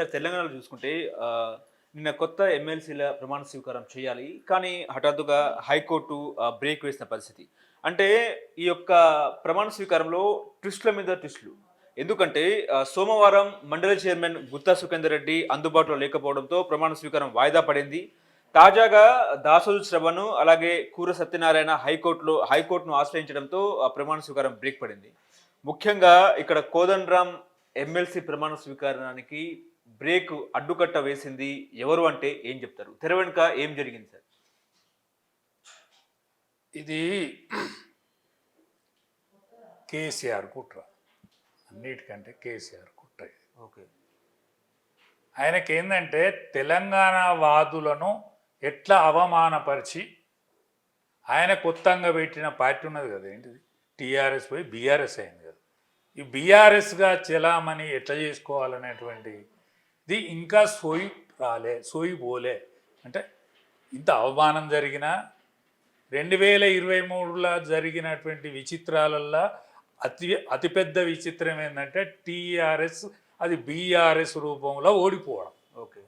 Sir తెలంగాణలో చూసుకుంటే నిన్న కొత్త ఎమ్మెల్సీల ప్రమాణ స్వీకారం చేయాలి. కానీ హఠాత్తుగా హైకోర్టు బ్రేక్ వేసిన పరిస్థితి. అంటే ఈ యొక్క ప్రమాణ స్వీకారంలో ట్విస్ట్‌ల మీద ట్విస్ట్‌లు. ఎందుకంటే సోమవారం మండలి చైర్మన్ గుత్తా సుఖేందర్ రెడ్డి అందుబాటులో లేకపోవడంతో ప్రమాణ స్వీకారం వాయిదా పడింది. తాజాగా దాసోజు శ్రవణ్ అలాగే కూర సత్యనారాయణ హైకోర్టును ఆశ్రయించడంతో ఆ ప్రమాణ స్వీకారం బ్రేక్ పడింది. ముఖ్యంగా ఇక్కడ కోదండరాం ఎమ్మెల్సీ ప్రమాణ స్వీకారానికి బ్రేక్ అడ్డుకట్ట వేసింది ఎవరు అంటే ఏం చెప్తారు? తెర వెనుక ఏం జరిగింది సార్? ఇది కేసీఆర్ కుట్ర, అన్నిటికంటే కేసీఆర్ కుట్ర. ఓకే. ఆయనకి ఏంటంటే తెలంగాణ వాదులను ఎట్లా అవమానపరిచి, ఆయన కొత్తగా పెట్టిన పార్టీ ఉన్నది కదా, ఏంటిది టీఆర్ఎస్ పోయి బీఆర్ఎస్ అయింది కదా, ఈ బీఆర్ఎస్గా చెలామణి ఎట్లా చేసుకోవాలనేటువంటిది ఇంకా సోయి పోలే. అంటే ఇంత అవమానం జరిగిన 2023లో జరిగినటువంటి విచిత్రాలల్లో అతిపెద్ద విచిత్రం ఏంటంటే టీఆర్ఎస్ అది బీఆర్ఎస్ రూపంలో ఓడిపోవడం. ఓకే.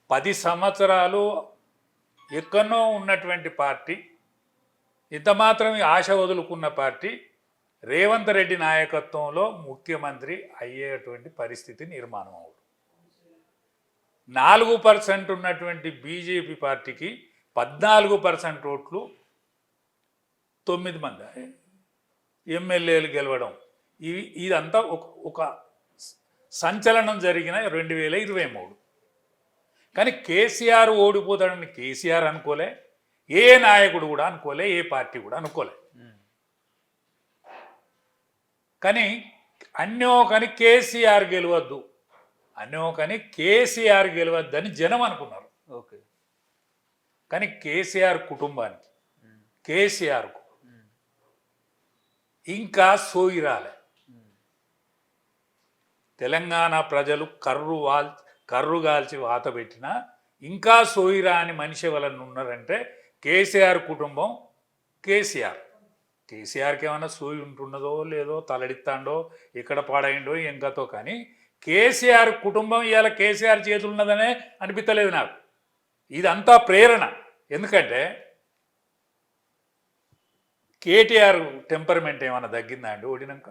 10 సంవత్సరాలు ఎక్కడో ఉన్నటువంటి పార్టీ, ఇంత మాత్రమే ఆశ వదులుకున్న పార్టీ రేవంత్ రెడ్డి నాయకత్వంలో ముఖ్యమంత్రి అయ్యేటువంటి పరిస్థితి నిర్మాణం అవుతుంది. 4% ఉన్నటువంటి బీజేపీ పార్టీకి 14% ఓట్లు, 9 మంది ఎమ్మెల్యేలు గెలవడం, ఇదంతా ఒక సంచలనం జరిగిన 2023. కానీ కేసీఆర్ ఓడిపోతాడని కేసీఆర్ అనుకోలే, ఏ నాయకుడు కూడా అనుకోలే, ఏ పార్టీ కూడా అనుకోలే. కానీ అన్యోకని కేసీఆర్ గెలవద్దు, అన్యోకని కేసీఆర్ గెలవద్దని జనం అనుకున్నారు. ఓకే. కానీ కేసీఆర్ కుటుంబానికి, కేసీఆర్కు ఇంకా సోయి రాలే. తెలంగాణ ప్రజలు కర్రుగాల్చి వాత పెట్టినా ఇంకా సోయి రాని మనిషి ఎవరన్నా ఉన్నారంటే కేసీఆర్ కుటుంబం. కేసీఆర్కి ఏమైనా సోయి ఉంటున్నదో లేదో, తలడిస్తాడో, ఎక్కడ పాడైండో ఎంకతో, కానీ కేసీఆర్ కుటుంబం ఇవాళ కేసీఆర్ చేతులున్నదనే అనిపించలేదు నాకు. ఇదంతా ప్రేరణ. ఎందుకంటే కేటీఆర్ టెంపర్మెంట్ ఏమైనా తగ్గిందా అండి ఓడినాక?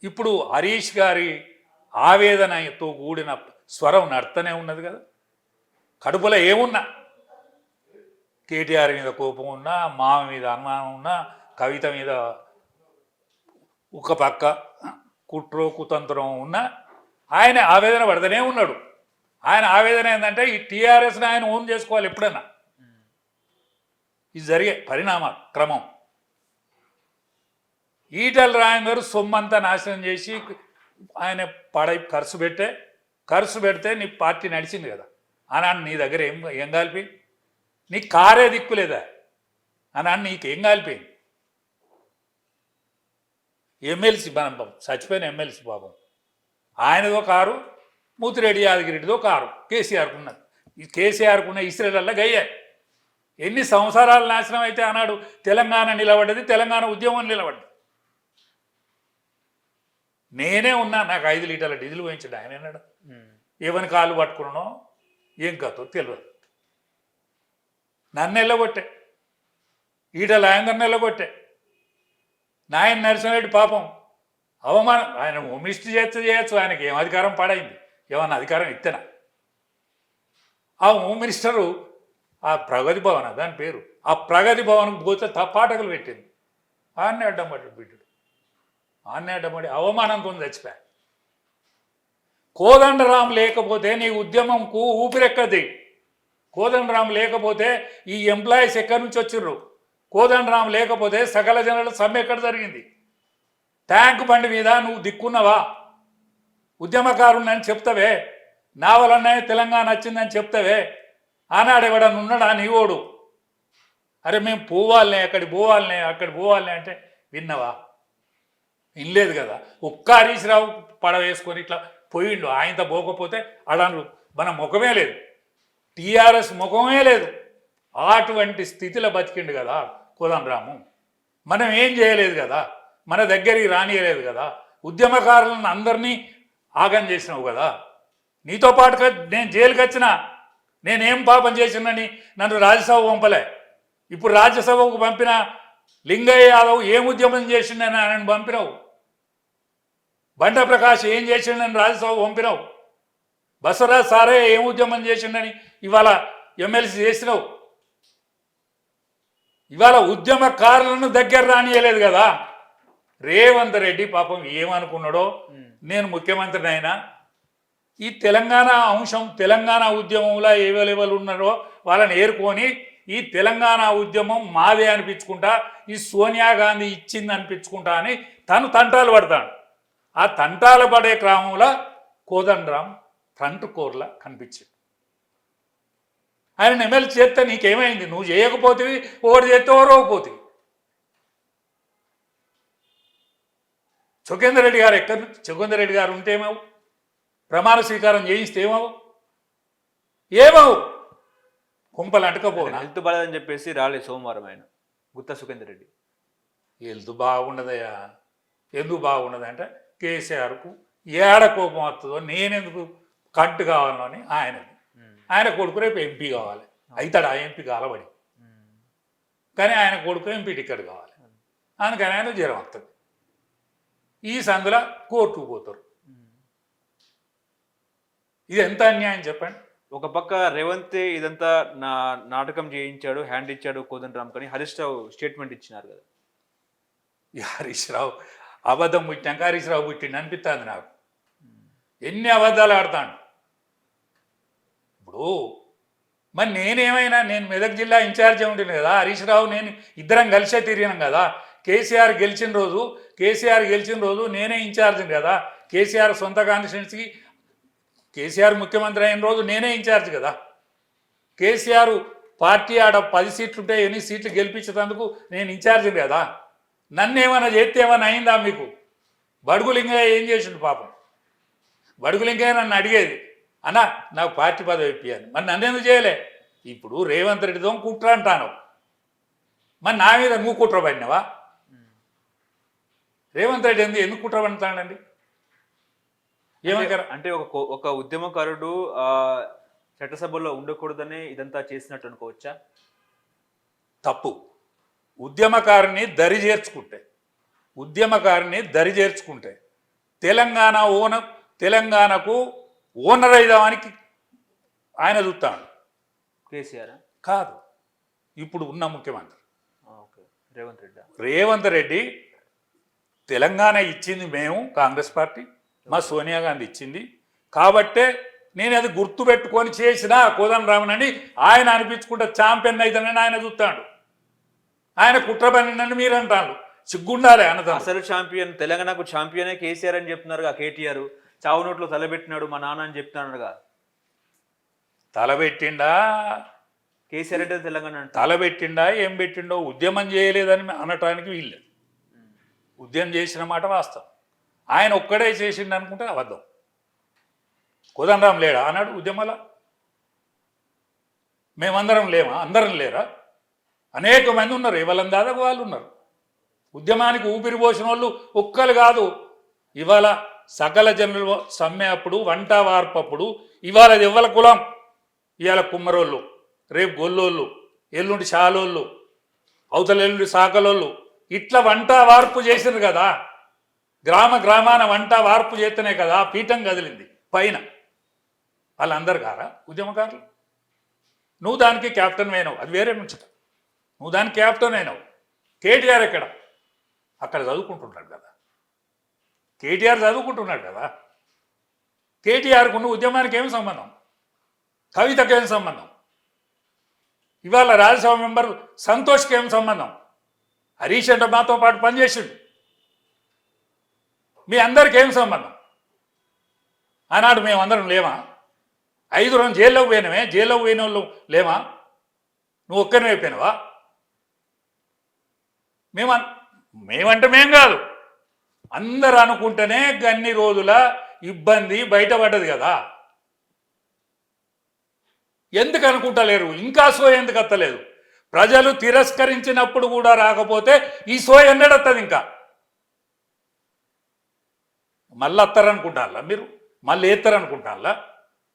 ఇప్పుడు హరీష్ గారి ఆవేదనతో కూడిన స్వరం నడుతూనే ఉన్నది కదా. కడుపులో ఏమున్నా, కేటీఆర్ మీద కోపం ఉన్నా, మామ మీద అనుమానం ఉన్నా, కవిత మీద ఒక పక్క కుట్రో కుతంత్రం ఉన్నా, ఆయన ఆవేదన పడుతూనే ఉన్నాడు. ఆయన ఆవేదన ఏంటంటే ఈ టీఆర్ఎస్ని ఆయన ఓన్ చేసుకోవాలి ఎప్పుడన్నా. ఇది జరిగే పరిణామ క్రమం. ఈటల రాజేందర్ సొమ్మంతా నాశనం చేసి ఆయన ఖర్చు పెడితే నీ పార్టీ నడిచింది కదా. అన్నాడు నీ దగ్గర ఏం కాలిపోయి, నీ కారే దిక్కులేదా అన్నాడు, నీకేం కాలిపోయింది? ఎమ్మెల్సీ మనం చచ్చిపోయిన ఎమ్మెల్సీ పాపం, ఆయనదో కారు, మూతిరెడ్డి యాదగిరెడ్డిదో కారు కేసీఆర్కు ఉన్నది. ఈ కేసీఆర్కు ఉన్న ఇస్రేలల్లో గయ్యాయి. ఎన్ని సంవత్సరాలు నాశనం అయితే అన్నాడు తెలంగాణ నిలబడ్డది, తెలంగాణ ఉద్యమం నిలబడ్డది. నేనే ఉన్నా, నాకు 5 లీటర్ల డీజిల్ పోయించాడు ఆయన. అన్నాడు ఎవరిని కాళ్ళు పట్టుకున్నానో ఏం కథో తెలియదు. నన్ను వెళ్ళగొట్టే, ఈటల ఆయన వెళ్ళగొట్టే. నాయన నరసింహారెడ్డి పాపం అవమానం. ఆయన హోమ్ మినిస్టర్ చేయొచ్చు, ఆయనకి ఏం అధికారం పాడైంది? ఏమన్నా అధికారం ఇత్తనా? ఆ హోమ్ మినిస్టరు ఆ ప్రగతి భవన్, దాని పేరు, ఆ ప్రగతి భవన్కి పోతే తప్పాటకులు పెట్టింది. ఆన్నే అడ్డం పడ్డాడు బిడ్డడు, ఆన్నే అడ్డపడి అవమానంతో చచ్చిపోయా. కోదండరాం లేకపోతే నీ ఉద్యమంకు ఊపిరెక్కది. కోదండరాం లేకపోతే ఈ ఎంప్లాయీస్ ఎక్కడి నుంచి వచ్చిర్రు? కోదండరాం లేకపోతే సకల జనుల సమ్మె ఎక్కడ జరిగింది? ట్యాంక్ బండి మీద నువ్వు దిక్కున్నవా? ఉద్యమకారుణ్ణని చెప్తావే, నా వలనే తెలంగాణ వచ్చిందని చెప్తావే. ఆనాడు ఎవడన్నా ఉన్నాడా నీవోడు? అరే మేము పోవాలనే, అక్కడికి పోవాలనే అంటే విన్నవా? వినలేదు కదా. ఒక్క హరీష్ రావు పడ వేసుకొని ఇట్లా పోయిండు. ఆయనతో పోకపోతే అడను మన ముఖమే లేదు, టీఆర్ఎస్ ముఖమే లేదు. అటువంటి స్థితిలో బతికిండు కదా కోదండరాము. మనం ఏం చేయలేదు కదా, మన దగ్గరికి రానియలేదు కదా. ఉద్యమకారులను అందరినీ ఆగం చేసినావు కదా. నీతో పాటు నేను జైలుకి వచ్చిన, నేనేం పాపం చేసినని నన్ను రాజ్యసభ పంపలే. ఇప్పుడు రాజ్యసభకు పంపిన లింగయ్య యాదవ్ ఏం ఉద్యమం చేసిండని ఆయన పంపినావు. బండ ప్రకాష్ ఏం చేసిండని రాజ్యసభ పంపినావు. బసవరాజ్ సారే ఏం ఉద్యమం చేసిండని ఇవాళ ఎమ్మెల్సీ చేసినావు. ఇవాళ ఉద్యమకారులను దగ్గర రానియలేదు కదా. రేవంత్ రెడ్డి పాపం ఏమనుకున్నాడో, నేను ముఖ్యమంత్రిని అయినా ఈ తెలంగాణ అంశం, తెలంగాణ ఉద్యమంలో ఎవరెవరు ఉన్నారో వాళ్ళని ఏరుకొని ఈ తెలంగాణ ఉద్యమం మాదే అనిపించుకుంటా, ఈ సోనియా గాంధీ ఇచ్చింది అనిపించుకుంటా అని తను తంటాలు పడతాడు. ఆ తంటాలు పడే క్రమంలో కోదండరాం ఫ్రంట్ కోర్లా కనిపించింది. ఆయన ఎమ్మెల్యే చేస్తే నీకేమైంది? నువ్వు చేయకపోతేవి, ఓడి చేస్తే ఓరవపోతుంది. సుఖేందర్ రెడ్డి గారు ఎక్కడ, సుఖేందర్ రెడ్డి గారు ఉంటే ఏమవు? ప్రమాణ స్వీకారం చేయిస్తే ఏమవు? కుంపలు అంటకపోనా? హెల్త్ బాలేదని చెప్పేసి రాలే సోమవారం ఆయన గుత్తా సుఖేందర్ రెడ్డి. హెల్త్ బాగుండదయ్యా. ఎందుకు బాగుండదంటే కేసీఆర్కు ఏడ కోపం వస్తుందో, నేనెందుకు కంటు కావాలని ఆయన కొడుకు రేపు ఎంపీ కావాలి. అవుతాడు ఆ ఎంపీ కాలబడి, కానీ ఆయన కొడుకు ఎంపీ టికెట్ కావాలి. అందుకని ఆయన జ్వరం వస్తుంది. ఈ సందులో కోర్టుకు పోతారు. ఇది ఎంత అన్యాయం చెప్పండి. ఒక పక్క రేవంత్ ఇదంతా నాటకం చేయించాడు, హ్యాండ్ ఇచ్చాడు కోదండరామ్, కానీ హరీష్ రావు స్టేట్మెంట్ ఇచ్చినారు కదా. హరీష్ రావు అబద్ధం పుట్టినాక హరీష్ రావు పుట్టిండి అనిపిస్తుంది నాకు. ఎన్ని అబద్ధాలు ఆడతాడు. ఇప్పుడు మరి నేను మెదక్ జిల్లా ఇన్ఛార్జ్ ఉంటుంది కదా, హరీష్ రావు నేను ఇద్దరం కలిసే తిరిగినాం కదా. కేసీఆర్ గెలిచిన రోజు నేనే ఇన్ఛార్జ్ కదా. కేసీఆర్ సొంత కాన్స్టిట్యున్సీకి కేసీఆర్ ముఖ్యమంత్రి అయిన రోజు నేనే ఇన్ఛార్జ్ కదా. కేసీఆర్ పార్టీ ఆడ 10 సీట్లు ఉంటే 8 సీట్లు గెలిపించేందుకు నేను ఇన్ఛార్జ్ కదా. నన్ను ఏమైనా చేస్తే ఏమైనా అయిందా మీకు? బడుగు లింగయ్య ఏం చేసిండు పాపం? బడుగు లింగయ్య నన్ను అడిగేది, అన్నా నాకు పార్టీ పదవి ఇప్పియాలి. మరి నన్ను ఎందుకు చేయలే? ఇప్పుడు రేవంత్ రెడ్డితో కుట్ర అంటాను, మరి నా మీద నువ్వు కుట్ర పడినావా? రేవంత్ రెడ్డి ఎందుకు కుట్ర పడతాడండి? అంటే ఒక ఉద్యమకారుడు చట్టసభలో ఉండకూడదని ఇదంతా చేసినట్టు అనుకోవచ్చా? తప్పు. ఉద్యమకారుని దరి చేర్చుకుంటే తెలంగాణకు ఓనర్ అయిదానికి ఆయన చూస్తాడు. కేసీఆర్ కాదు, ఇప్పుడు ఉన్న ముఖ్యమంత్రి రేవంత్ రెడ్డి. తెలంగాణ ఇచ్చింది మేము కాంగ్రెస్ పార్టీ, మా సోనియా గాంధీ ఇచ్చింది కాబట్టే నేను అది గుర్తుపెట్టుకొని చేసిన కోదండరామని ఆయన అనిపించుకుంటే ఛాంపియన్ అవుతానని ఆయన చూస్తాడు. ఆయన కుట్ర పనినని మీరు అంటారు. సిగ్గుండాలి అన్నది. అసలు ఛాంపియన్, తెలంగాణకు ఛాంపియనే కేసీఆర్ అని చెప్తున్నారుగా. కేటీఆర్ చావు నోట్లో తలబెట్టినాడు మా నాన్న అని చెప్తున్నాడుగా. తలబెట్టిండా? కేసీఆర్ అంటే తెలంగాణ తలబెట్టిండా? ఏం పెట్టిండో? ఉద్యమం చేయలేదని అనటానికి వీళ్ళు. ఉద్యమం చేసిన మాట వాస్తవం. ఆయన ఒక్కడే చేసిండు అనుకుంటే అబద్ధం. కోదండరాం లేడా అన్నాడు ఉద్యమాల? మేమందరం లేమా? అందరం లేరా? అనేక మంది ఉన్నారు. ఇవాళ దాదాపు వాళ్ళు ఉన్నారు. ఉద్యమానికి ఊపిరి పోసిన వాళ్ళు ఒక్కరు కాదు. ఇవాళ సకల జనులు సమ్మె అప్పుడు, వంట వార్పు అప్పుడు, ఇవాళ అది ఇవ్వాల కులం. ఇవాళ కుమ్మరోళ్ళు, రేపు గొల్లోళ్ళు, ఎల్లుండి షాలోళ్ళు, అవతల ఎల్లుండి సాకలోళ్ళు, ఇట్లా వంట వార్పు చేసినారు కదా. గ్రామాన వంట వార్పు చేస్తేనే కదా పీఠం కదిలింది పైన. వాళ్ళందరు కారా ఉద్యమకారులు? నువ్వు దానికి క్యాప్టెన్ అయినావు, అది వేరే ముచ్చట. నువ్వు దానికి క్యాప్టెన్ అయినావు. కేటీఆర్ ఎక్కడ? అక్కడ చదువుకుంటున్నాడు కదా. కేటీఆర్ చదువుకుంటున్నాడు కదా. కేటీఆర్కు ఉన్న ఉద్యమానికి ఏం సంబంధం? కవితకు ఏం సంబంధం? ఇవాళ రాజ్యసభ మెంబర్ సంతోష్కి ఏం సంబంధం? హరీష్ అంటే మాతో పాటు పనిచేసిండు. మీ అందరికి ఏం సంబంధం? ఆనాడు మేమందరం లేమా? 5 రోజులు జైల్లోకి పోయినమే. జైల్లోకి పోయిన వాళ్ళు లేమా? నువ్వు ఒక్కరిని అయిపోయినావా? మేమంటే మేం కాదు, అందరు అనుకుంటేనే గన్ని రోజుల ఇబ్బంది బయటపడ్డది కదా. ఎందుకు అనుకుంటలేరు? ఇంకా సో ఎందుకు వస్తలేదు? ప్రజలు తిరస్కరించినప్పుడు కూడా రాకపోతే ఈ సో ఎన్నడత్తది? ఇంకా మళ్ళీ వస్తారనుకుంటారా మీరు? మళ్ళీ వేస్తారు అనుకుంటానులా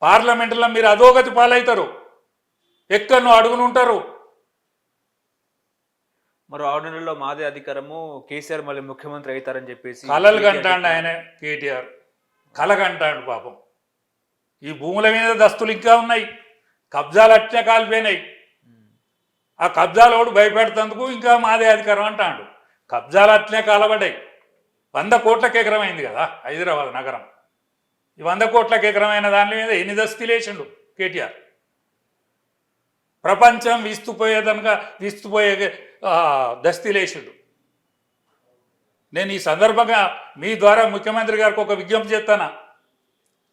పార్లమెంటులో మీరు అధోగతి పాలవుతారు, ఎక్కడో అడుగునుంటారు. మరో 6 నెలల్లో మాదే అధికారము, కేసీఆర్ మళ్ళీ ముఖ్యమంత్రి అవుతారని చెప్పేసి కలలు కంటాడు ఆయన కేటీఆర్, కలగంటాడు పాపం. ఈ భూముల మీద దస్తులు ఇంకా ఉన్నాయి, కబ్జాలు అట్నే కాలిపోయినాయి. ఆ కబ్జాలోడు భయపెడుతందుకు ఇంకా మాదే అధికారం అంటాడు. కబ్జాలు అట్నే కాలబడ్డాయి. 100 కోట్లకు ఎకరమైంది కదా హైదరాబాద్ నగరం. ఈ 100 కోట్లకు ఎకరమైన దాని మీద ఎన్ని దస్తులేసిండు కేటీఆర్. ప్రపంచం విస్తుపోయే దస్తీలేసిండు. నేను ఈ సందర్భంగా మీ ద్వారా ముఖ్యమంత్రి గారికి ఒక విజ్ఞప్తి చేస్తాను.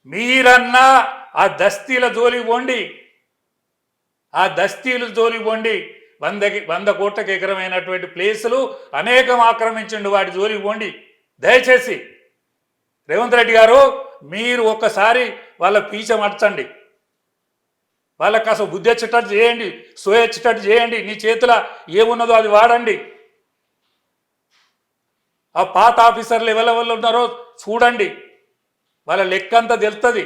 మీరన్నా ఆ దస్తీల జోలికి పోండి, ఆ దస్తీల జోలికి పోండి. 100 కోట్లకు ఎకరమైనటువంటి ప్లేసులు అనేకం ఆక్రమించండి, వాటి జోలికి పోండి దయచేసి. రేవంత్ రెడ్డి గారు మీరు ఒక్కసారి వాళ్ళ పీచ మర్చండి, వాళ్ళకి అసలు బుద్ధి వచ్చేటట్టు చేయండి, సోయొచ్చేటట్టు చేయండి. నీ చేతిలో ఏమున్నదో అది వాడండి. ఆ పాత ఆఫీసర్లు ఎవరెవరు ఉన్నారో చూడండి, వాళ్ళ లెక్క అంతా తెలుస్తుంది.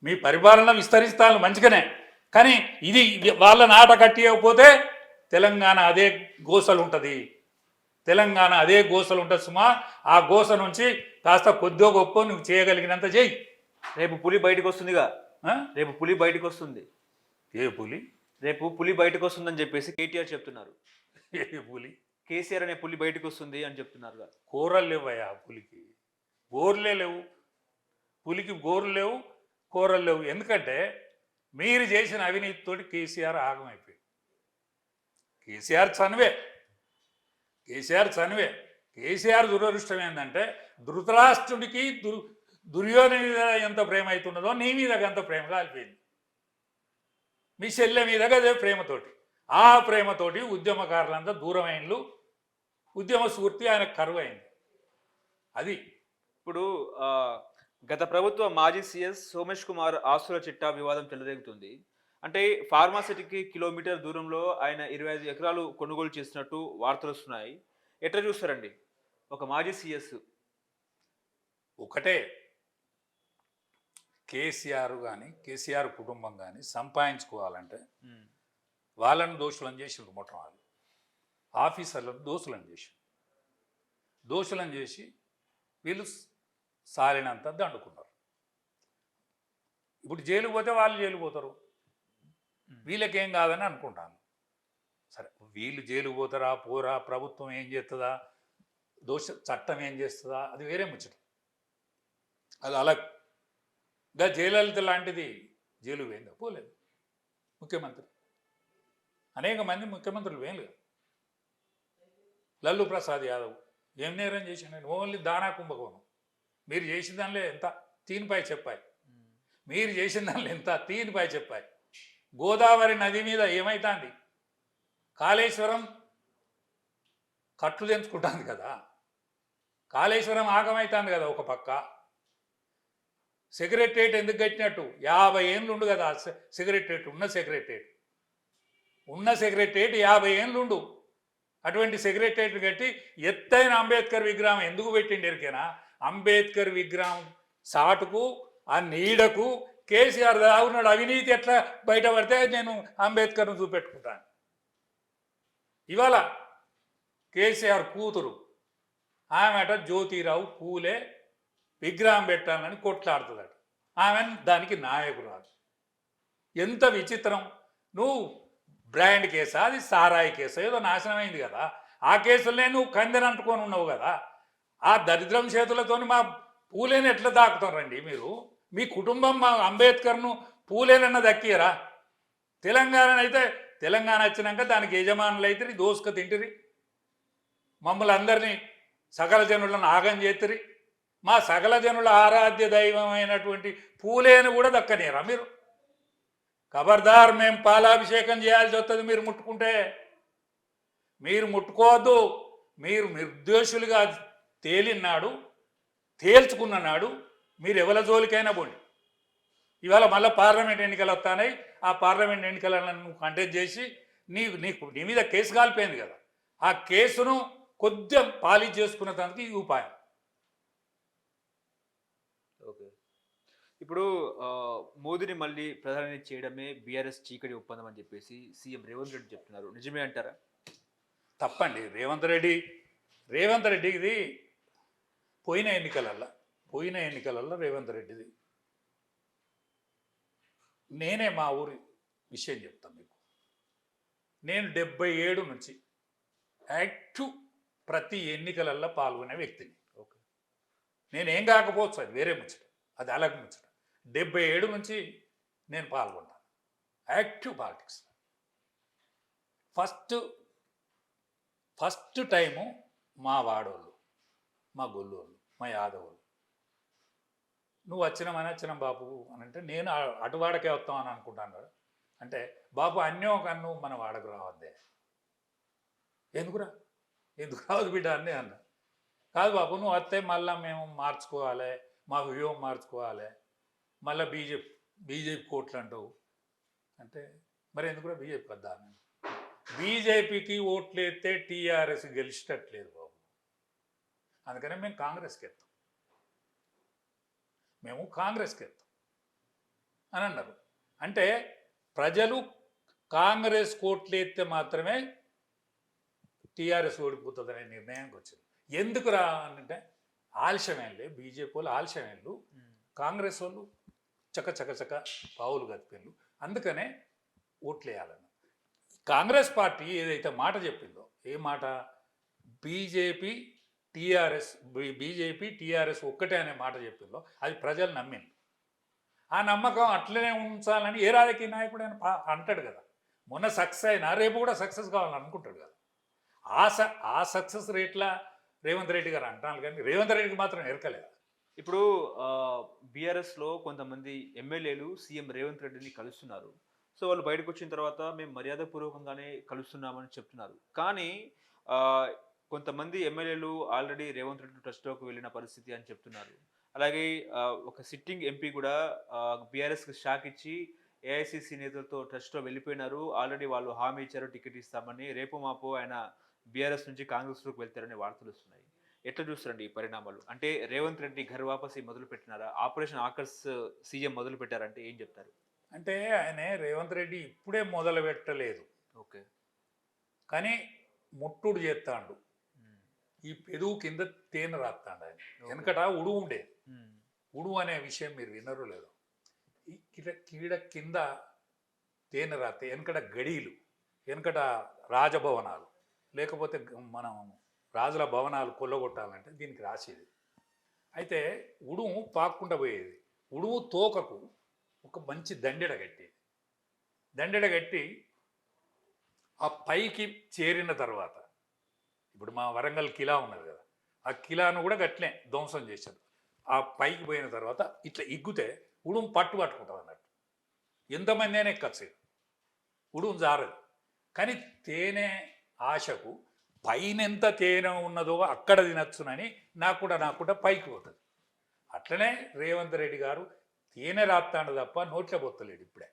మీ పరిపాలన విస్తరిస్తాను మంచిగానే, కానీ ఇది వాళ్ళ నాట కట్టియకపోతే తెలంగాణ అదే గోసలు ఉంటుంది. తెలంగాణ అదే గోసలు ఉంటుంది సుమా. ఆ గోస నుంచి కాస్త కొద్దిగా గొప్ప నువ్వు చేయగలిగినంత చేయి. రేపు పులి బయటకు వస్తుందిగా, రేపు పులి బయటకు వస్తుంది. ఏ పులి? రేపు పులి బయటకు వస్తుందని చెప్పేసి కేటీఆర్ చెప్తున్నారు. ఏ పులి? కేసీఆర్ అనే పులి బయటకు వస్తుంది అని చెప్తున్నారు. కూరలు లేవయ్యా పులికి, గోర్లే లేవు. పులికి గోర్లు లేవు, కూరలు లేవు. ఎందుకంటే మీరు చేసిన అవినీతితోటి కేసీఆర్ ఆగమైపోయింది. కేసీఆర్ చనివే. కేసీఆర్ దురదృష్టం ఏంటంటే ధృతరాష్ట్రుడికి దుర్యోధన మీద ఎంత ప్రేమ అవుతున్నదో నీ మీద అంత ప్రేమ కాలిపోయింది. మీ చెల్లె మీద అదే ప్రేమతోటి, ఆ ప్రేమతోటి ఉద్యమకారులంతా దూరమైనలు, ఉద్యమ స్ఫూర్తి ఆయనకు కరువు అయింది. అది ఇప్పుడు గత ప్రభుత్వ మాజీ సీఎస్ సోమేష్ కుమార్ ఆస్తుల చిట్టా వివాదం చెలరేగుతుంది. అంటే ఫార్మాసిటీకి కిలోమీటర్ దూరంలో ఆయన 25 ఎకరాలు కొనుగోలు చేసినట్టు వార్తలు వస్తున్నాయి. ఎట్లా చూస్తారండి ఒక మాజీ సీఎస్? ఒకటే, కేసీఆర్ కానీ కేసీఆర్ కుటుంబం కానీ సంపాదించుకోవాలంటే వాళ్ళని దోషులను చేసిండ్రు. మొట్టమొదటి ఆఫీసర్లను దోషులను చేసి వీళ్ళు సాలినంత దండుకున్నారు. ఇప్పుడు జైలుకు పోతే వాళ్ళు జైలుకు పోతారు, వీళ్ళకేం కాదని అనుకుంటాను. సరే, వీళ్ళు జైలుకు పోతారా పోరా, ప్రభుత్వం ఏం చేస్తుందా, చట్టం ఏం చేస్తుందా, అది వేరే ముచ్చట. అది అలాగా జయలలిత లాంటిది జైలు పోయిందా? పోలేదు. ముఖ్యమంత్రి అనేక మంది ముఖ్యమంత్రులు వేయలేదు. లల్లు ప్రసాద్ యాదవ్ ఏం నేరం చేసిండండి? ఓన్లీ దానా కుంభకోణం. మీరు చేసిన దానిలో ఎంత తీనిపై చెప్పాయి, మీరు చేసిన దానిలో ఎంత తీనిపై చెప్పాయి. గోదావరి నది మీద ఏమైతుంది? కాళేశ్వరం కట్లు తెంచుకుంటుంది కదా, కాళేశ్వరం ఆగమవుతుంది కదా. ఒక పక్క సెక్రటరేట్ ఎందుకు కట్టినట్టు? 50 ఏళ్ళు ఉండు కదా సెక్రటరేట్, ఉన్న సెక్రటరేట్ 50 ఏళ్ళు ఉండు. అటువంటి సెక్రటరేట్ కట్టి ఎత్తైన అంబేద్కర్ విగ్రహం ఎందుకు పెట్టిండి ఎరికేనా? అంబేద్కర్ విగ్రహం సాటుకు, ఆ నీడకు కేసీఆర్ దాగున్నాడు. అవినీతి ఎట్లా బయటపడితే నేను అంబేద్కర్ను చూపెట్టుకుంటాను. ఇవాళ కేసీఆర్ కూతురు ఆమెట జ్యోతిరావు పూలే విగ్రహం పెట్టాలని కొట్లాడుతుందట. ఆమె దానికి నాయకురాలు. ఎంత విచిత్రం! నువ్వు బ్రాండ్ కేసా, అది సారాయి కేసా, ఏదో నాశనం అయింది కదా. ఆ కేసులనే నువ్వు కందెని అంటుకొని ఉన్నావు కదా. ఆ దరిద్రం చేతులతో మా పూలేని ఎట్లా దాకుతారండి మీరు? మీ కుటుంబం మా అంబేద్కర్ను పూలేనన్న దక్కియరా? తెలంగాణ వచ్చినాక దానికి యజమానులు అయితే దోసుక తింటిరి, మమ్మల్ని అందరినీ సకల జనులను ఆగం చేతిరి. మా సకల జనుల ఆరాధ్య దైవమైనటువంటి పూలేని కూడా దక్కనేరా మీరు? ఖబర్దార్, మేము పాలాభిషేకం చేయాల్సి వస్తుంది మీరు ముట్టుకుంటే. మీరు ముట్టుకోవద్దు. మీరు నిర్దోషులుగా తేలినాడు, తేల్చుకున్ననాడు మీరు ఎవరి జోలికైనా పోండి. ఇవాళ మళ్ళీ పార్లమెంట్ ఎన్నికలు వస్తున్నాయి. ఆ పార్లమెంట్ ఎన్నికలను కంటెస్ట్ చేసి నీ మీద కేసు కాలిపోయింది కదా, ఆ కేసును కొద్దిగా పాలిష్ చేసుకున్న దానికి ఈ ఉపాయం. ఇప్పుడు మోదీని మళ్ళీ ప్రధాని చేయడమే బీఆర్ఎస్ చీకటి ఒప్పందం అని చెప్పేసి సీఎం రేవంత్ రెడ్డి చెప్తున్నారు. నిజమే అంటారా? తప్పండి. రేవంత్ రెడ్డిది పోయిన ఎన్నికలల్లో రేవంత్ రెడ్డిది. నేనే మా ఊరి విషయం చెప్తాను మీకు. నేను 77 నుంచి యాక్టివ్ ప్రతి ఎన్నికలల్లో పాల్గొనే వ్యక్తిని. ఓకే. నేనేం కాకపోవచ్చు, అది వేరే ముచ్చట, అది అలాగే ముచ్చట. 77 నుంచి నేను పాల్గొంటాను యాక్టివ్ పాలిటిక్స్. ఫస్ట్ టైము మా వాడోళ్ళు, మా గొల్లోళ్ళు, మా యాదవులు నువ్వు వచ్చినాం బాబు అని అంటే, నేను అటువాడకే వస్తాం అని అనుకుంటాను. అంటే బాబు అన్యో కన్ను మన వాడకు రావద్దే. ఎందుకురా, ఎందుకు రావద్దు బిడ్డ అని అన్న. కాదు బాబు, నువ్వు వస్తే మళ్ళీ మేము మార్చుకోవాలి, మా వ్యూహం మార్చుకోవాలి, మళ్ళీ బీజేపీ కోట్లు అంటావు అంటే, మరి ఎందుకురా బీజేపీ వద్దా అని. బీజేపీకి ఓట్లు వేస్తే టీఆర్ఎస్ గెలిచేటట్లేదు బాబు, అందుకనే మేము కాంగ్రెస్కి వెళ్తాం అని అన్నారు. అంటే ప్రజలు కాంగ్రెస్ కోట్లు వేస్తే మాత్రమే టీఆర్ఎస్ ఓడిపోతుందనే నిర్ణయానికి వచ్చింది. ఎందుకు రా అంటే ఆలస్యమేళ్ళు, బీజేపీ వాళ్ళు ఆలస్యమేళ్ళు, కాంగ్రెస్ వాళ్ళు చక పావులు గతిపోయిండు. అందుకనే ఓట్లు వేయాలన్న. కాంగ్రెస్ పార్టీ ఏదైతే మాట చెప్పిందో, ఏ మాట, బీజేపీ టీఆర్ఎస్ ఒక్కటే అనే మాట చెప్పిందో అది ప్రజలు నమ్మింది. ఆ నమ్మకం అట్లనే ఉంచాలని ఏ రాజకీయ నాయకుడు ఆయన అంటాడు కదా. మొన్న సక్సెస్ అయినా రేపు కూడా సక్సెస్ కావాలని అనుకుంటాడు కదా. ఆ సక్సెస్ రేట్లా రేవంత్ రెడ్డి గారు అంటాను, కానీ రేవంత్ రెడ్డికి మాత్రం ఎరకలేదు. ఇప్పుడు బీఆర్ఎస్లో కొంతమంది ఎమ్మెల్యేలు సీఎం రేవంత్ రెడ్డిని కలుస్తున్నారు. సో వాళ్ళు బయటకు వచ్చిన తర్వాత మేము మర్యాదపూర్వకంగానే కలుస్తున్నామని చెప్తున్నారు. కానీ కొంతమంది ఎమ్మెల్యేలు ఆల్రెడీ రేవంత్ రెడ్డి ట్రస్ట్లోకి వెళ్ళిన పరిస్థితి అని చెప్తున్నారు. అలాగే ఒక సిట్టింగ్ ఎంపీ కూడా బీఆర్ఎస్కి షాక్ ఇచ్చి ఏఐసిసి నేతలతో ట్రస్ట్లో వెళ్ళిపోయినారు. ఆల్రెడీ వాళ్ళు హామీ ఇచ్చారు టికెట్ ఇస్తామని. రేపు మాపు ఆయన బీఆర్ఎస్ నుంచి కాంగ్రెస్లోకి వెళ్తారనే వార్తలు వస్తున్నాయి. ఎట్లా చూస్తారండి ఈ పరిణామాలు? అంటే రేవంత్ రెడ్డి ఘర్ వాపసి మొదలు పెట్టినారా? ఆపరేషన్ ఆకర్ష్ సీఎం మొదలు పెట్టారంటే ఏం చెప్తారు? అంటే ఆయన రేవంత్ రెడ్డి ఇప్పుడే మొదలు పెట్టలేదు. ఓకే. కానీ ముట్టుడు చేస్తాడు. ఈ పెరుగు కింద తేనె రాస్తాడు ఆయన. వెనకట ఉడువు ఉండేది. ఉడువు అనే విషయం మీరు వినరు లేదు. ఈ కీడ కింద తేనె రాస్తే వెనకట గడీలు, వెనకట రాజభవనాలు, లేకపోతే మనం రాజుల భవనాలు కొల్లగొట్టాలంటే దీనికి రాసేది. అయితే ఉడుము పాక్కుండా పోయేది. ఉడుము తోకకు ఒక మంచి దండెడ కట్టి ఆ పైకి చేరిన తర్వాత, ఇప్పుడు మా వరంగల్ కిలా ఉన్నది కదా, ఆ కిలాను కూడా గట్లే ధ్వంసం చేశారు. ఆ పైకి పోయిన తర్వాత ఇట్లా ఇగ్గుతే ఉడుము పట్టుకుంటుంది అన్నట్టు. ఎంతమంది అయినా ఎక్కచ్చు, ఉడుము జారదు. కానీ తేనె ఆశకు పైన ఎంత తేనె ఉన్నదో అక్కడ తినచ్చునని నాకు కూడా పైకి పోతుంది. అట్లనే రేవంత్ రెడ్డి గారు తేనె రాస్తాడు తప్ప నోట్లే పోతలేడు. ఇప్పుడే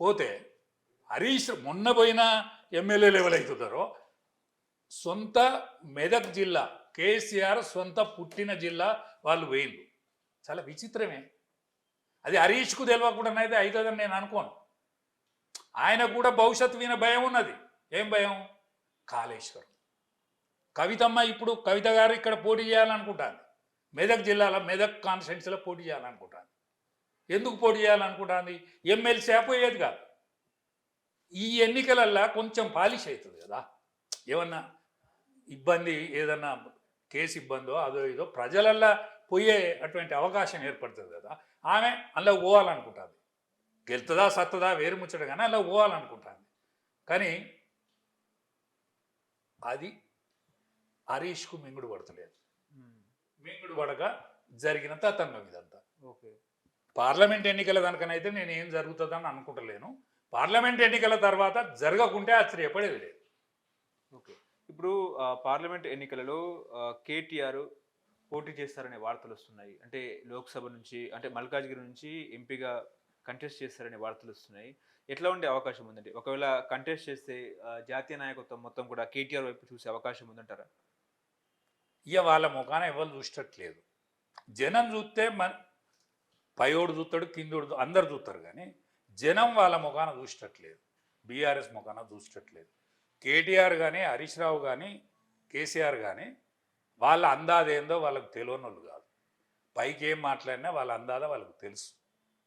పోతే హరీష్ మొన్న పోయిన ఎమ్మెల్యేలు ఎవరైతున్నారో సొంత మెదక్ జిల్లా, కేసీఆర్ సొంత పుట్టిన జిల్లా వాళ్ళు పోయిండు. చాలా విచిత్రమే. అది హరీష్కు తెలియకుండానైతే అవుతుందని నేను అనుకోను. ఆయన కూడా భవిష్యత్తు విన భయం ఉన్నది. ఏం భయం? కాళేశ్వరం. కవితమ్మ ఇప్పుడు కవిత గారు ఇక్కడ పోటీ చేయాలనుకుంటాను. మెదక్ జిల్లాలో మెదక్ కాన్స్టిట్యున్సీలో పోటీ చేయాలనుకుంటాను. ఎందుకు పోటీ చేయాలనుకుంటుంది? ఎమ్మెల్సీ అయిపోయేది కాదు. ఈ ఎన్నికలల్లో కొంచెం పాలిష్ అవుతుంది కదా. ఏమన్నా ఇబ్బంది, ఏదన్నా కేసు ఇబ్బందో అదో ఇదో ప్రజలల్లో పోయే అటువంటి అవకాశం ఏర్పడుతుంది కదా. ఆమె అందులో పోవాలనుకుంటుంది. గెలుతుందా సత్తదా వేరు ముచ్చట, కానీ అలా పోవాలనుకుంటుంది. కానీ అది హరీష్కు మింగుడు పడతలేదు. మింగుడు పడక జరిగిన తతంగం ఇదంతా. ఓకే. పార్లమెంట్ ఎన్నికల కనుకనైతే నేను ఏం జరుగుతుందని అనుకుంటలేను. పార్లమెంట్ ఎన్నికల తర్వాత జరగకుంటే ఆశ్చర్యపడేది లేదు. ఓకే. ఇప్పుడు పార్లమెంట్ ఎన్నికలలో కేటీఆర్ పోటీ చేస్తారనే వార్తలు వస్తున్నాయి. అంటే లోక్సభ నుంచి, అంటే మల్కాజ్గిరి నుంచి ఎంపీగా కంటెస్ట్ చేస్తారనే వార్తలు వస్తున్నాయి. ఎట్లా ఉండే అవకాశం ఉందండి? ఒకవేళ కంటెస్ట్ చేస్తే జాతీయ నాయకత్వం మొత్తం కూడా కేటీఆర్ వైపు చూసే అవకాశం ఉందంటారా? ఇక వాళ్ళ ముఖాన ఎవరు చూసేటట్లేదు. జనం చూస్తే పైోడు చూస్తాడు కిందోడు అందరు చూస్తారు కానీ జనం వాళ్ళ ముఖాన చూసేటట్లేదు, బీఆర్ఎస్ ముఖాన చూసేటట్లేదు. కేటీఆర్ కానీ హరీష్ రావు కానీ కేసీఆర్ కానీ వాళ్ళ అందాదేందో వాళ్ళకు తెలియని వాళ్ళు కాదు. పైకి ఏం మాట్లాడినా వాళ్ళ అందాద వాళ్ళకు తెలుసు,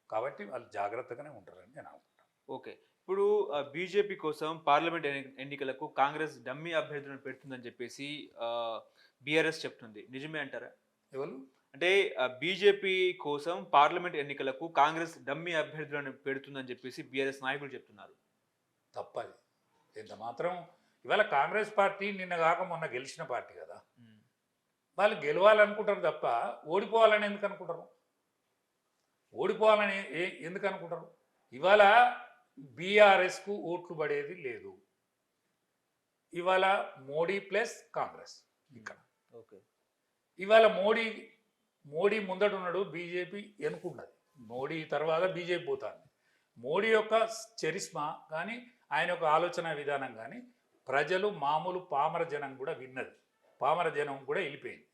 కాబట్టి వాళ్ళు జాగ్రత్తగానే ఉంటారని నేను అనుకుంటాను. ఓకే, ఇప్పుడు బీజేపీ కోసం పార్లమెంట్ ఎన్నికలకు కాంగ్రెస్ డమ్మీ అభ్యర్థులను పెడుతుందని చెప్పేసి బీఆర్ఎస్ చెప్తుంది, నిజమే అంటారా? ఎవరు అంటే బీజేపీ కోసం పార్లమెంట్ ఎన్నికలకు కాంగ్రెస్ డమ్మీ అభ్యర్థులను పెడుతుందని చెప్పేసి బీఆర్ఎస్ నాయకులు చెప్తున్నారు. తప్పది. ఎంత మాత్రం ఇవాళ కాంగ్రెస్ పార్టీ నిన్న కాక మొన్న గెలిచిన పార్టీ కదా, వాళ్ళు గెలవాలనుకుంటారు తప్ప ఓడిపోవాలని ఎందుకు అనుకుంటారు? ఓడిపోవాలని ఎందుకు అనుకుంటారు? ఇవాళ బీఆర్ఎస్కు ఓట్లు పడేది లేదు. ఇవాళ మోడీ ప్లస్ కాంగ్రెస్ ఇక్కడ. ఓకే, ఇవాళ మోడీ ముందట ఉన్నాడు, బీజేపీ ఎన్నుకున్నది. మోడీ తర్వాత బీజేపీ పోతుంది. మోడీ యొక్క చరిస్మా కానీ ఆయన యొక్క ఆలోచన విధానం కానీ ప్రజలు మామూలు పామర జనం కూడా విన్నది, పామర జనం కూడా వెళ్ళిపోయింది.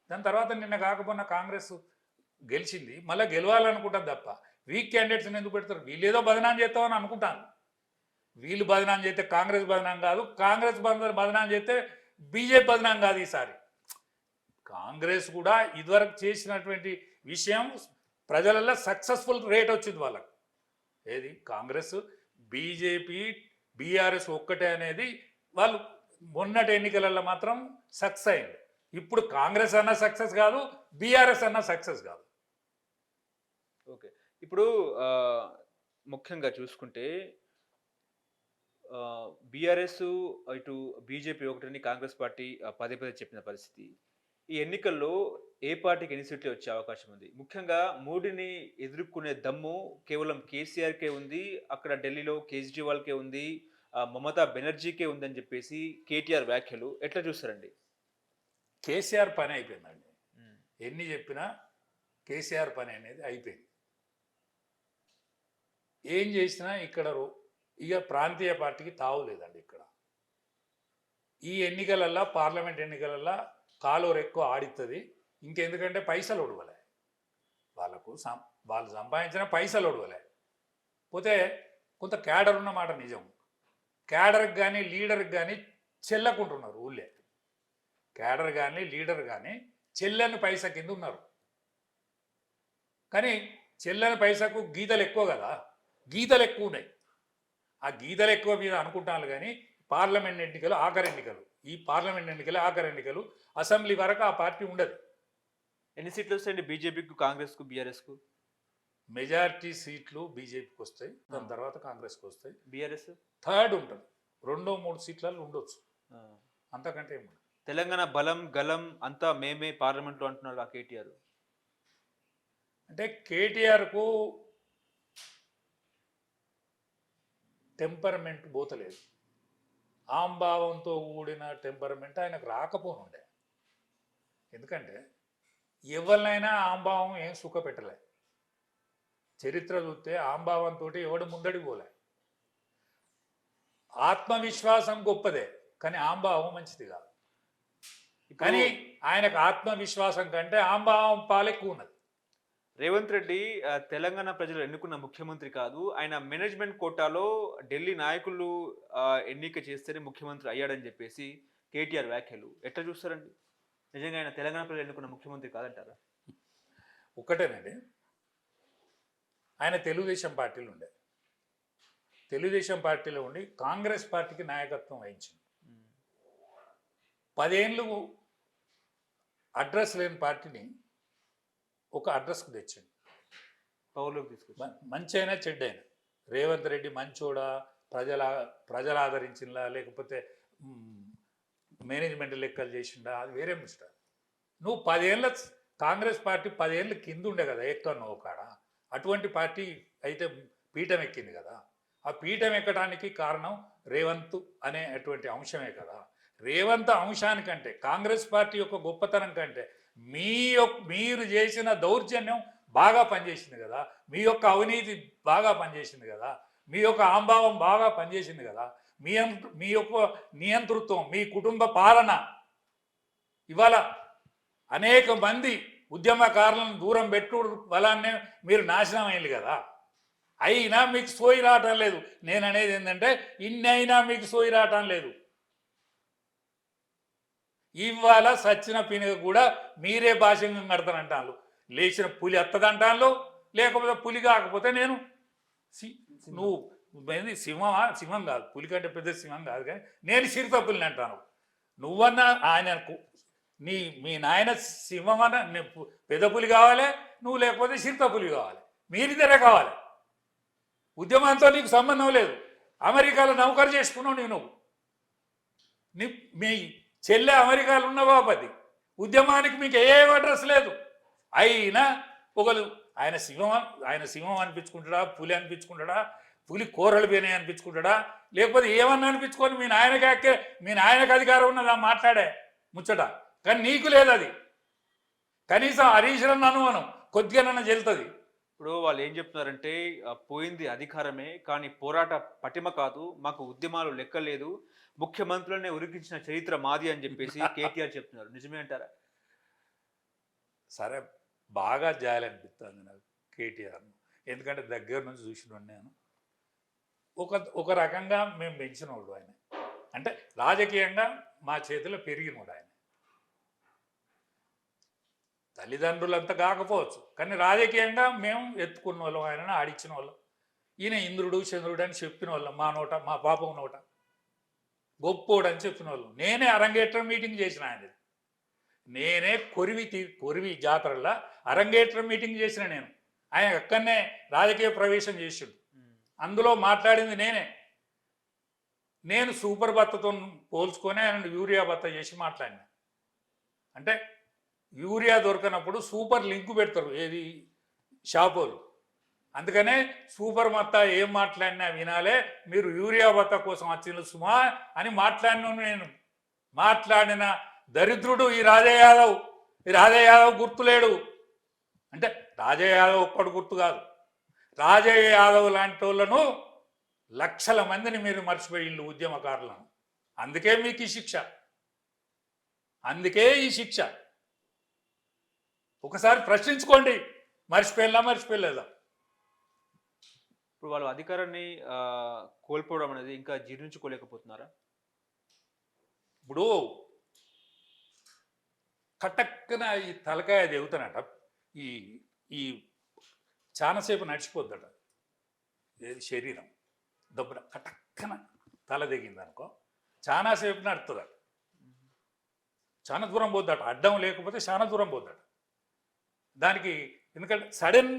దాని తర్వాత నిన్న కాకపోయినా కాంగ్రెస్ గెలిచింది, మళ్ళీ గెలవాలనుకుంటారు తప్ప వీక్ క్యాండిడేట్స్ని ఎందుకు పెడతారు? వీళ్ళు ఏదో బదనాం చేస్తామని అనుకుంటాను. వీళ్ళు బదనాం చేస్తే కాంగ్రెస్ బదనాం కాదు, కాంగ్రెస్ బదనాం చేస్తే బీజేపీ బదనాం కాదు. ఈసారి కాంగ్రెస్ కూడా ఇదివరకు చేసినటువంటి విషయం ప్రజలలో సక్సెస్ఫుల్ రేట్ వచ్చింది వాళ్ళకు. ఏది కాంగ్రెస్ బీజేపీ బీఆర్ఎస్ ఒక్కటే అనేది వాళ్ళు మొన్నటి ఎన్నికలలో మాత్రం సక్సెస్ అయింది. ఇప్పుడు కాంగ్రెస్ అన్న సక్సెస్ కాదు, బీఆర్ఎస్ అన్న సక్సెస్ కాదు. ఓకే, ఇప్పుడు ముఖ్యంగా చూసుకుంటే బీఆర్ఎస్ ఇటు బీజేపీ ఒకటని కాంగ్రెస్ పార్టీ పదే పదే చెప్పిన పరిస్థితి. ఈ ఎన్నికల్లో ఏ పార్టీకి ఎన్ని సీట్లు వచ్చే అవకాశం ఉంది? ముఖ్యంగా మోడీని ఎదుర్కొనే దమ్ము కేవలం కేసీఆర్కే ఉంది, అక్కడ ఢిల్లీలో కేజ్రీవాల్కే ఉంది, మమతా బెనర్జీకే ఉందని చెప్పేసి కేటీఆర్ వ్యాఖ్యలు ఎట్లా చూస్తారండి? కేసీఆర్ పని అయిపోయిందండి. ఎన్ని చెప్పినా కేసీఆర్ పని అనేది అయిపోయింది. ఏం చేసినా ఇక్కడ ఇక ప్రాంతీయ పార్టీకి తావు లేదండి. ఇక్కడ ఈ ఎన్నికలల్లో పార్లమెంట్ ఎన్నికలల్లో కాలోరు ఎక్కువ ఆడిస్తుంది. ఇంకెందుకంటే పైసలు ఒడవలే వాళ్ళకు, వాళ్ళు సంపాదించిన పైసలు ఒడవలే. పోతే కొంత క్యాడర్ ఉన్నమాట నిజం. క్యాడర్కి కానీ లీడర్కి కానీ చెల్లకుంటున్నారు ఊళ్ళే. క్యాడర్ కానీ లీడర్ కానీ చెల్లని పైసా కింద ఉన్నారు. కానీ చెల్లని పైసకు గీతలు ఎక్కువ కదా, గీతలు ఎక్కువ ఉన్నాయి. ఆ గీతలు ఎక్కువ మీద అనుకుంటాను. కానీ పార్లమెంట్ ఎన్నికలు ఆఖరి ఎన్నికలు, ఈ పార్లమెంట్ ఎన్నికలు ఆఖరి ఎన్నికలు, అసెంబ్లీ వరకు ఆ పార్టీ ఉండదు. ఎన్ని సీట్లు వస్తాయండి బీజేపీకి, కాంగ్రెస్కు, బీఆర్ఎస్కు? మెజారిటీ సీట్లు బీజేపీకి వస్తాయి, దాని తర్వాత కాంగ్రెస్కి వస్తాయి. బీఆర్ఎస్ థర్డ్ ఉంటుంది, 2-3 సీట్లలో ఉండొచ్చు, అంతకంటే ఏముండదు. తెలంగాణ బలం గలం అంతా మేమే పార్లమెంట్లో అంటున్నారు ఆ కేటీఆర్. అంటే కేటీఆర్కు టెంపర్మెంట్ పోతలేదు. ఆంభావంతో కూడిన టెంపర్మెంట్ ఆయనకు రాకపోనుండే. ఎందుకంటే ఎవరినైనా ఆంభావం ఏం సుఖ పెట్టలే. చరిత్ర చూస్తే ఆంభావంతో ఎవడు ముందడి పోలే. ఆత్మవిశ్వాసం గొప్పదే, కానీ ఆంభావం మంచిది కాదు. కానీ ఆయనకు ఆత్మవిశ్వాసం కంటే ఆంభావం పాలెక్కువ ఉన్నది. రేవంత్ రెడ్డి తెలంగాణ ప్రజలు ఎన్నుకున్న ముఖ్యమంత్రి కాదు, ఆయన మేనేజ్మెంట్ కోటాలో ఢిల్లీ నాయకులు ఎన్నిక చేస్తేనే ముఖ్యమంత్రి అయ్యాడని చెప్పేసి కేటీఆర్ వ్యాఖ్యలు ఎట్లా చూస్తారండి? నిజంగా ఆయన తెలంగాణ ప్రజలు ఎన్నుకున్న ముఖ్యమంత్రి కాదంటారా? ఒక్కటేనండి, ఆయన తెలుగుదేశం పార్టీలో ఉండే, తెలుగుదేశం పార్టీలో ఉండి కాంగ్రెస్ పార్టీకి నాయకత్వం వహించింది. 10 ఏళ్ళు అడ్రస్ లేని పార్టీని ఒక అడ్రస్కు తెచ్చింది, పవర్లోకి తీసుకొచ్చి. మంచి అయినా చెడ్డైనా. రేవంత్ రెడ్డి మంచోడా, ప్రజలు ఆదరించిందా, లేకపోతే మేనేజ్మెంట్ లెక్కలు చేసిండా, అది వేరే ముచ్చట. నువ్వు 10 ఏళ్ళ కాంగ్రెస్ పార్టీ 10 ఏళ్ళ కింద ఉండే కదా ఎక్కువ కాడ, అటువంటి పార్టీ అయితే పీఠం ఎక్కింది కదా. ఆ పీఠం ఎక్కడానికి కారణం రేవంత్ అనే అటువంటి అంశమే కదా. రేవంత్ అంశానికంటే కాంగ్రెస్ పార్టీ యొక్క గొప్పతనం కంటే మీరు చేసిన దౌర్జన్యం బాగా పనిచేసింది కదా, మీ యొక్క అవినీతి బాగా పనిచేసింది కదా, మీ యొక్క ఆంభావం బాగా పనిచేసింది కదా, మీ యొక్క నియంతృత్వం, మీ కుటుంబ పాలన. ఇవాళ అనేక మంది ఉద్యమకారులను దూరం పెట్టుడు వలాన్నే మీరు నాశనం అయింది కదా. అయినా మీకు సోయి రావటం లేదు. నేను అనేది ఏంటంటే ఇన్ని అయినా మీకు సోయి రావటం లేదు. ఇవాళ సచ్చిన పినుగ కూడా మీరే భాషంగా కడతానంటాను. లేచిన పులి ఎత్తదంటాను, లేకపోతే పులి కాకపోతే నేను నువ్వు సింహమా? సింహం కాదు, పులి కంటే పెద్ద సింహం కాదు, కానీ నేను చిరుతపులిని అంటాను. నువ్వన్నా ఆయనకు మీ నాయన సింహం అన్న పెద్ద పులి కావాలి, నువ్వు లేకపోతే చిరుతపులి కావాలి. మీరిద్దరే కావాలి. ఉద్యమంతో నీకు సంబంధం లేదు. అమెరికాలో నౌకరు చేసుకున్నావు నువ్వు. మీ చెల్లె అమెరికాలో ఉన్న బాపతి. ఉద్యమానికి మీకు ఏ అడ్రస్ లేదు. అయినా ఒకరు ఆయన సింహం అనిపించుకుంటాడా, పులి అనిపించుకుంటాడా, పులి కూరలు పోయినాయి అనిపించుకుంటాడా, లేకపోతే ఏమన్నా అనిపించుకొని మీ నాయనకి అధికారం ఉన్నదా మాట్లాడే ముచ్చట. కానీ నీకు లేదు అది. కనీసం హరీశ్వరన్ అనుమానం కొద్దిగా నన్ను చెల్తుంది. ఇప్పుడు వాళ్ళు ఏం చెప్తున్నారంటే పోయింది అధికారమే, కానీ పోరాట పటిమ కాదు, మాకు ఉద్యమాలు లెక్కలేదు, ముఖ్యమంత్రులనే ఉరికించిన చరిత్ర మాది అని చెప్పేసి కేటీఆర్ చెప్తున్నారు. నిజమే అంటారా? సరే, బాగా జాలనిపిస్తుంది నాకు కేటీఆర్ను. ఎందుకంటే దగ్గర నుంచి చూసినాను నేను. ఒక రకంగా మేము పెంచినోడు ఆయన. అంటే రాజకీయంగా మా చేతిలో పెరిగినోడు ఆయన. తల్లిదండ్రులంతా కాకపోవచ్చు, కానీ రాజకీయంగా మేము ఎత్తుకున్న వాళ్ళం, ఆయనను ఆడించిన వాళ్ళం. ఈయన ఇంద్రుడు చంద్రుడు అని చెప్పిన వాళ్ళం మా నోట, మా పాపం నోట. గొప్పోడు అని చెప్పిన వాళ్ళం. నేనే అరంగేట్రం మీటింగ్ చేసిన ఆయన. నేనే కొరివి జాతరలో అరంగేట్రం మీటింగ్ చేసిన నేను. ఆయన అక్కడనే రాజకీయ ప్రవేశం చేసిండు. అందులో మాట్లాడింది నేనే. నేను సూపర్ భత్తతో పోల్చుకొని ఆయన యూరియా భత్త చేసి మాట్లాడినా. అంటే యూరియా దొరకనప్పుడు సూపర్ లింకు పెడతారు ఏది షాపోలు. అందుకనే సూపర్ భత్త ఏం మాట్లాడినా వినాలే, మీరు యూరియా భత్త కోసం వచ్చిన సుమా అని మాట్లాడినాను నేను. మాట్లాడిన దరిద్రుడు ఈ రాజయ్య యాదవ్. ఈ రాజయ్య యాదవ్ గుర్తులేడు. అంటే రాజయ్య యాదవ్ ఒక్కడు గుర్తు కాదు, రాజయ్య యాదవ్ లాంటి వాళ్ళను లక్షల మందిని మీరు మర్చిపోయిండు ఉద్యమకారులను. అందుకే మీకు ఈ శిక్ష. అందుకే ఈ శిక్ష. ఒకసారి ప్రశ్నించుకోండి, మర్చిపోయలేదా? ఇప్పుడు వాళ్ళు అధికారాన్ని కోల్పోవడం అనేది ఇంకా జీర్ణించుకోలేకపోతున్నారా? ఇప్పుడు కటక్కన ఈ తలకాయ దిగుతానట, ఈ చాలాసేపు నడిచిపోద్దట శరీరం. దబ్బున కటక్కన తల దిగింది అనుకో, చాలాసేపు నడుతుందట. చాలా దూరం పోద్దట, అడ్డం లేకపోతే చాలా దూరం పోద్దట దానికి. ఎందుకంటే సడన్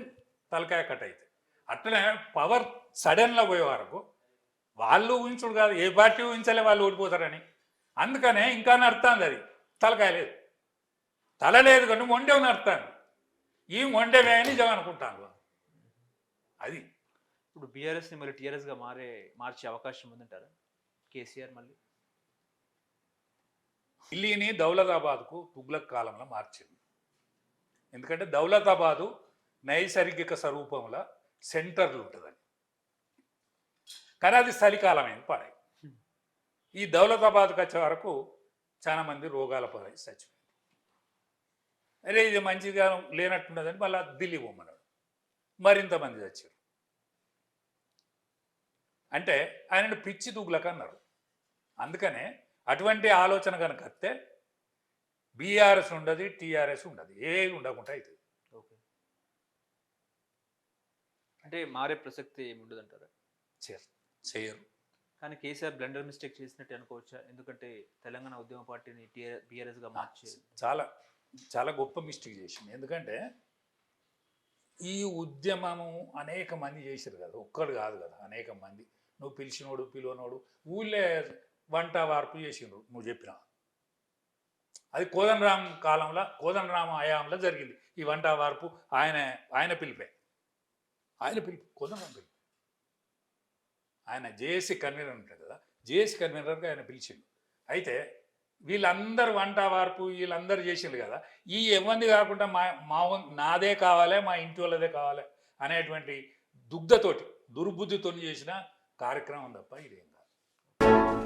తలకాయ కట్ అయితే అట్లనే పవర్ సడన్లో పోయే వరకు వాళ్ళు ఊహించుడు కాదు, ఏ పార్టీ ఊహించలే వాళ్ళు ఓడిపోతారని. అందుకనే ఇంకా నడుతుంది అది. తలకాయ లేదు, తల లేదు, కానీ మొండెవు నడుతాను. ఈ మొండెవే అని నిజం అనుకుంటాను అది. ఇప్పుడు బీఆర్ఎస్ని మళ్ళీ టీఆర్ఎస్గా మార్చే అవకాశం ఉందంటారా కేసీఆర్? మళ్ళీ ఢిల్లీని దౌలతాబాద్కు తుగ్లక్ కాలంలో మార్చింది. ఎందుకంటే దౌలతాబాదు నైసర్గిక స్వరూపంలో సెంటర్లు ఉంటుందని. కానీ అది చలికాలమైంది పాడాయి. ఈ దౌలతాబాద్కి వచ్చే వరకు చాలా మంది రోగాల పాలై చచ్చిపోయింది. అరే ఇది మంచిగా లేనట్టున్నదని మళ్ళీ ఢిల్లీ పోమన్నాడు, మరింతమంది చచ్చారు. అంటే ఆయన పిచ్చి తుగ్లక్ అన్నారు. అందుకనే అటువంటి ఆలోచన కనుక వస్తే బీఆర్ఎస్ ఉండదు, టీఆర్ఎస్ ఉండదు, ఏది ఉండకుండా అవుతుంది. ఓకే, అంటే మారే ప్రసక్తి ఏమి ఉండదు అంటారా? చేయరు. కానీ కేసీఆర్ బ్లండర్ మిస్టేక్ చేసినట్టు అనుకోవచ్చా? ఎందుకంటే తెలంగాణ ఉద్యమ పార్టీని బీఆర్ఎస్గా మార్చి చాలా చాలా గొప్ప మిస్టేక్ చేసింది. ఎందుకంటే ఈ ఉద్యమము అనేక మంది చేశారు కదా, ఒక్కడు కాదు కదా, అనేక మంది. నువ్వు పిలిచినోడు పిలువనోడు ఊళ్ళే వంట వార్పు చేసిండ్రు. నువ్వు చెప్పిన అది కోదండరామ్ కాలంలో, కోదండరామ హయాంలో జరిగింది ఈ వంట వార్పు. ఆయన పిలిపే, కోదండరామ్ పిలిపి. ఆయన జేఏసీ కన్వీనర్ ఉంటాడు కదా, జేఏసీ కన్వీనర్గా ఆయన పిలిచిండు. అయితే వీళ్ళందరూ వంట వార్పు వీళ్ళందరూ చేసిండ్రు కదా, ఈ ఎవరిది కాకుండా నాదే కావాలి, మా ఇంటి వాళ్ళదే కావాలి అనేటువంటి దుర్బుద్ధితో చేసిన కార్యక్రమం తప్ప ఇదేం కాదు.